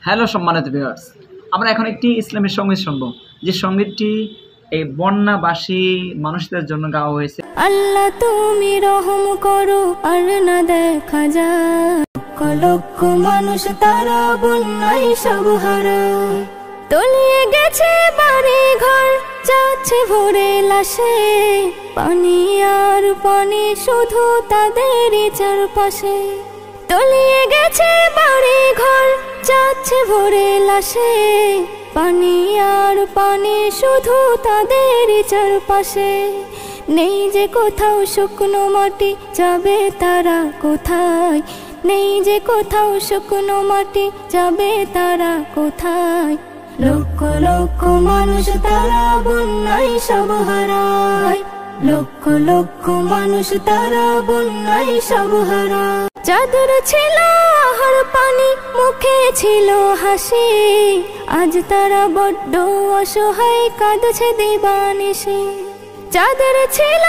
Hello সম্মানিত viewers, আমরা এখন একটি ইসলামী সঙ্গীত শুনবো, যে সঙ্গীতটি এই বন্যাবাসী মানুষদের জন্য গাওয়া হয়েছে। আল্লাহ তুমি রহম করো আর না দেখা যায়, লক্ষ লক্ষ মানুষ তারা বন্যায় সব হারায়। তলিয়ে গেছে বাড়ি ঘর, যাচ্ছে ভরে লাশে, পানি আর পানি শুধু তাদেরই চারপাশে। তলিয়ে গেছে বাড়ি ঘর, যাচ্ছে ভরে লাশে, পানি আর পানি শুধু তাদেরই চারপাশে। নেই যে কোথাও শুকনো মাটি, যাবে তারা কোথায়? নেই যে কোথাও শুকনো মাটি, যাবে তারা কোথায়? লক্ষ লক্ষ মানুষ তারা বন্যায় সব হারায়, লক্ষ লক্ষ মানুষ তারা বন্যায় সব হারায়। যাদের ছিল আহার পানি, মুখে ছিল হাসি, আজ তারা বড্ড অসহায়, কাঁদছে দিবানিশি। যাদের ছিল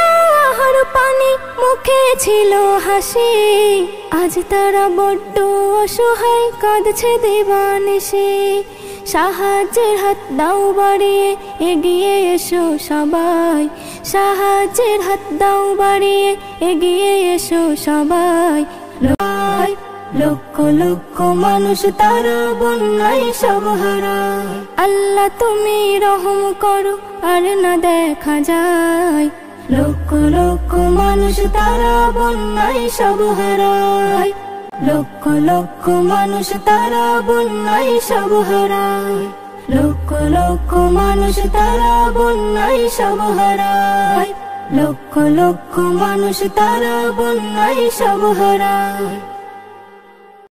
আহার পানি, মুখে ছিল হাসি, আজ তারা বড্ড অসহায়, কাঁদছে দিবানিশি। সাহায্যের হাত দাও বাড়িয়ে, এগিয়ে এসো সবাই, সাহায্যের হাত দাও বাড়িয়ে, এগিয়ে এসো সবাই। লক্ষ লক্ষ মানুষ তারা বন্যায় সব হারায়। আল্লাহ তুমি রহম করো আর না দেখা যায়, লক্ষ লক্ষ মানুষ তারা বন্যায় সব হারায়, লক্ষ লক্ষ মানুষ তারা বন্যায় সব হারায়, লক্ষ লক্ষ মানুষ তারা বন্যায় সব হারায়, লক্ষ লক্ষ মানুষ তারা বন্যায় সব হারায়।